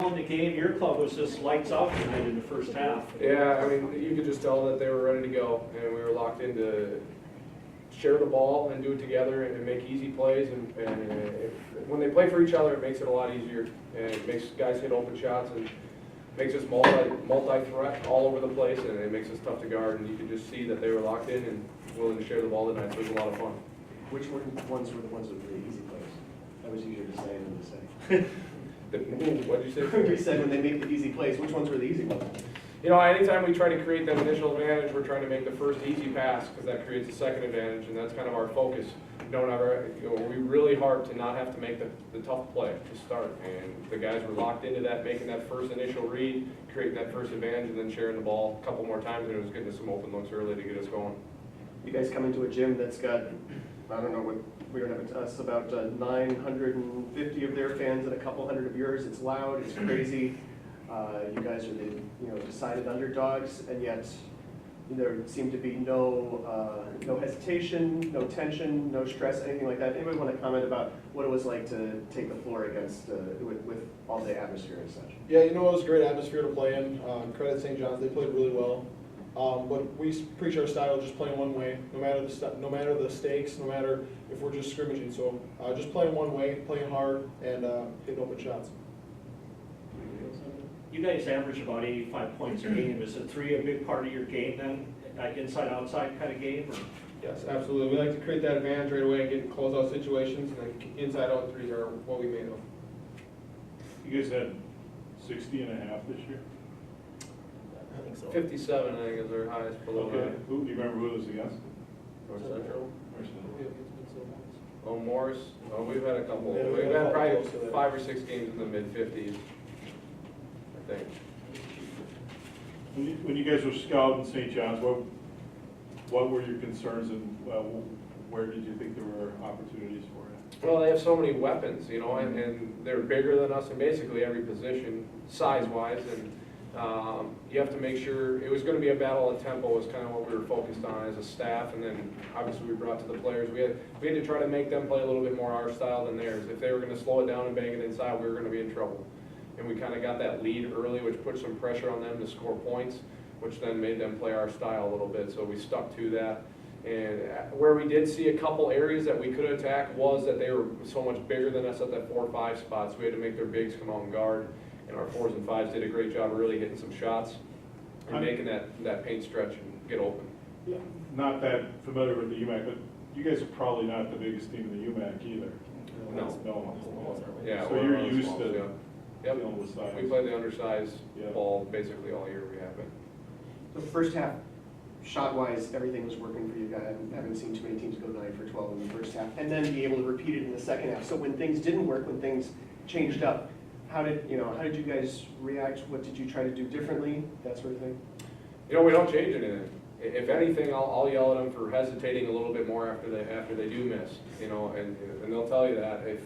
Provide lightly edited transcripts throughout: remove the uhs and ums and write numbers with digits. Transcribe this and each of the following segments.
tell in the game, your club was just lights out tonight in the first half. Yeah, I mean, you could just tell that they were ready to go, and we were locked in to share the ball and do it together and make easy plays. And when they play for each other, it makes it a lot easier, and it makes guys hit open shots and makes us multi-threat all over the place, and it makes us tough to guard. And you can just see that they were locked in and willing to share the ball tonight, so it was a lot of fun. Which ones were the ones with the easy plays? That was easier to say than to say. What'd you say? You said when they make the easy plays, which ones were the easy ones? You know, anytime we try to create that initial advantage, we're trying to make the first easy pass, because that creates a second advantage, and that's kind of our focus. We really hard to not have to make the tough play to start, and the guys were locked into that, making that first initial read, creating that first advantage, and then sharing the ball a couple more times, and it was getting us some open looks early to get us going. You guys come into a gym that's got, I don't know what, we don't have it to us, about 950 of their fans and a couple hundred of yours. It's loud, it's crazy. You guys are the decided underdogs, and yet there seemed to be no hesitation, no tension, no stress, anything like that. Anybody want to comment about what it was like to take the floor against with all the atmosphere and such? Yeah, it was a great atmosphere to play in. Credit St. John's, they played really well. But we preach our style of just playing one way, no matter the stakes, no matter if we're just scrimmaging. So just playing one way, playing hard, and hitting open shots. You guys average about 85 points a game. Is it three a big part of your game then? Inside-outside kind of game? Or? Yes, absolutely. We like to create that advantage right away and get in closeout situations, and then inside-out threes are what we made of. You guys had 60 and a half this year? I think so. 57, I think, is our highest below Okay. that. Do you remember who it was against? North Central. Or- Oh, Morris. Oh, we've had a couple. Yeah, We've had probably close to that. 5 or 6 games in the mid-50s, I think. When you guys were scouting St. John's, what were your concerns, and where did you think there were opportunities for you? Well, they have so many weapons, and they're bigger than us in basically every position, size-wise, and you have to make sure, it was going to be a battle of tempo was kind of what we were focused on as a staff, and then obviously we brought to the players. We had to try to make them play a little bit more our style than theirs. If they were going to slow it down and bang it inside, we were going to be in trouble. And we kind of got that lead early, which put some pressure on them to score points, which then made them play our style a little bit, so we stuck to that. And where we did see a couple areas that we could attack was that they were so much bigger than us at that 4 or 5 spots. We had to make their bigs come out and guard, and our 4s and 5s did a great job of really hitting some shots and making that paint stretch and get open. Yeah. Not that familiar with the UMAC, but you guys are probably not the biggest team in the UMAC either. No. Yeah, So we're you're on the used smalls, to yeah. Yep. dealing with size. We play the undersized Yeah. ball basically all year we have been. The first half, shot-wise, everything was working for you guys. I haven't seen too many teams go 9 for 12 in the first half, and then be able to repeat it in the second half. So when things didn't work, when things changed up, how did you guys react? What did you try to do differently? That sort of thing. We don't change anything. If anything, I'll yell at them for hesitating a little bit more after they do miss. And they'll tell you that. If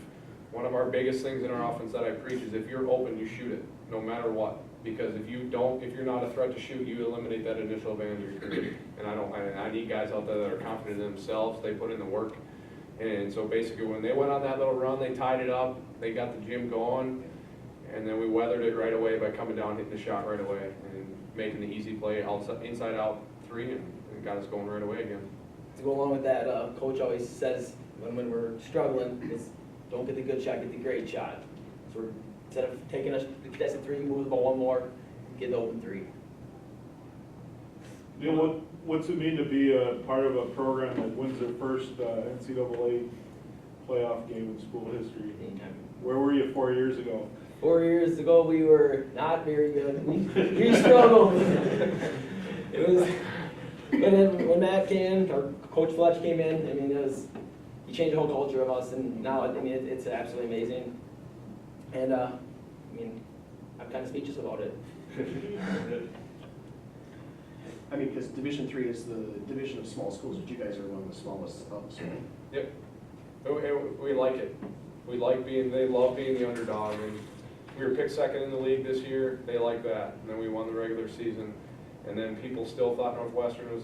one of our biggest things in our offense that I preach is if you're open, you shoot it, no matter what. Because if you're not a threat to shoot, you eliminate that initial advantage you're creating. And I need guys out there that are confident in themselves. They put in the work. And so basically, when they went on that little run, they tied it up. They got the gym going. And then we weathered it right away by coming down, hitting the shot right away, and making the easy play, inside out 3, and got us going right away again. To go along with that, Coach always says when we're struggling, is don't get the good shot, get the great shot. So instead of taking us the contested 3, move the ball one more, get the open 3. Neil, what's it mean to be a part of a program that wins their first NCAA playoff game in school history? Where were you 4 years ago? 4 years ago, we were not very good. We struggled. It was, and then when Matt came in, or Coach Fletcher came in, he changed the whole culture of us, and now it's absolutely amazing. And I'm kind of speechless about it. Because Division III is the division of small schools, but you guys are one of the smallest of them. Yep. We like it. They love being the underdog. And we were picked second in the league this year. They like that. And then we won the regular season. And then people still thought Northwestern was,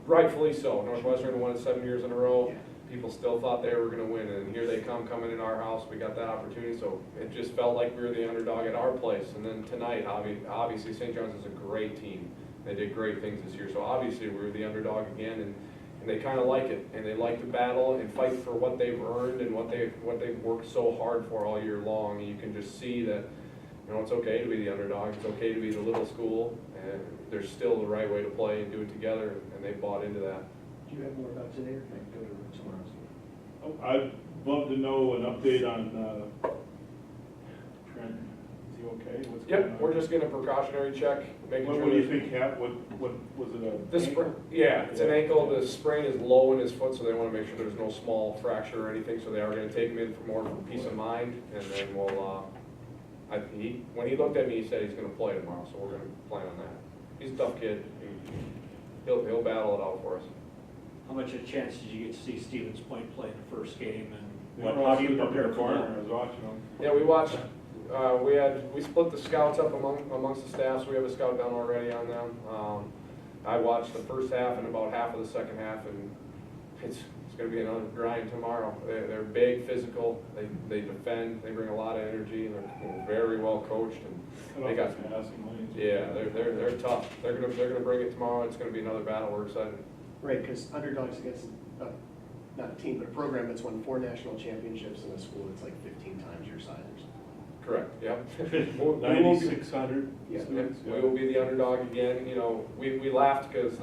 rightfully so. Northwestern won it 7 years in a row. people still thought they were gonna win, and here they come coming in our house, we got that opportunity, so it just felt like we were the underdog at our place. And then tonight, obviously, St. John's is a great team, they did great things this year, so obviously we were the underdog again, and they kind of like it, and they like to battle and fight for what they've earned and what they've worked so hard for all year long. And you can just see that, you know, it's okay to be the underdog, it's okay to be the little school, and there's still the right way to play and do it together, and they bought into that. Do you have more about today, or can I go to somewhere else? I'd love to know an update on Trent. Is he okay? What's going Yep, on? we're just getting a precautionary check, making sure. What do you that- think happened? What was it? The sprain, yeah, it's an ankle, the sprain is low in his foot, so they wanna make sure there's no small fracture or anything, so they are gonna take him in for more for peace of mind, and then we'll, when he looked at me, he said he's gonna play tomorrow, so we're gonna plan on that. He's a tough kid, he'll battle it out for us. How much of a chance did you get to see Stevens Point play in the first game, and They were all how do you sitting up in prepare the for corner. that? I was watching them. Yeah, we watched, we split the scouts up amongst the staff, so we have a scout down already on them. I watched the first half and about half of the second half, and it's gonna be another grind tomorrow. They're big, physical, they defend, they bring a lot of energy, and they're very well coached, and they got, passing lanes. yeah, they're tough. They're gonna bring it tomorrow, it's gonna be another battle, we're excited. Right, because underdogs against, not a team, but a program that's won 4 national championships in a school that's like 15 times your size or something. Correct, yep. 9,600 Yeah. students. We will be the underdog again. You know, we laughed because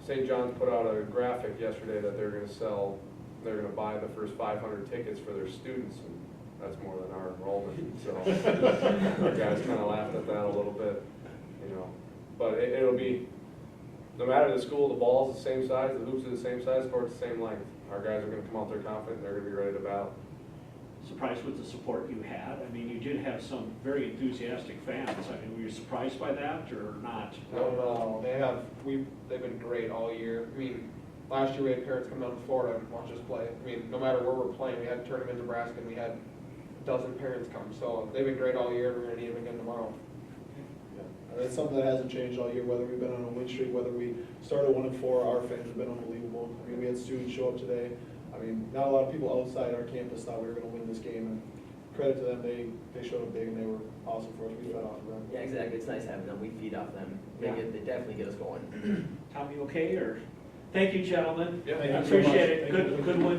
St. John's put out a graphic yesterday that they're gonna buy the first 500 tickets for their students, and that's more than our enrollment, so our guys kind of laughed at that a little bit, you know. But it'll be, no matter the school, the ball's the same size, the hoops are the same size, the court's the same length. Our guys are gonna come out there confident, they're gonna be ready to battle. Surprised with the support you had? I mean, you did have some very enthusiastic fans. I mean, were you surprised by that or not? No, they've been great all year. I mean, last year we had parents come down to Florida and watch us play. I mean, no matter where we're playing, we had a tournament in Nebraska and we had a dozen parents come. So they've been great all year. We're gonna need them again tomorrow. And it's something that hasn't changed all year, whether we've been on a win streak, whether we started 1-4, our fans have been unbelievable. I mean, we had students show up today. I mean, not a lot of people outside our campus thought we were gonna win this game, and credit to them, they showed up big and they were awesome for us. We fed off of them. Yeah, exactly. It's nice having them. We feed off them. Yeah. They definitely get us going. Tom, you okay, or? Thank you, gentlemen. Yeah, I thank you so much. appreciate it. Thank you. Good win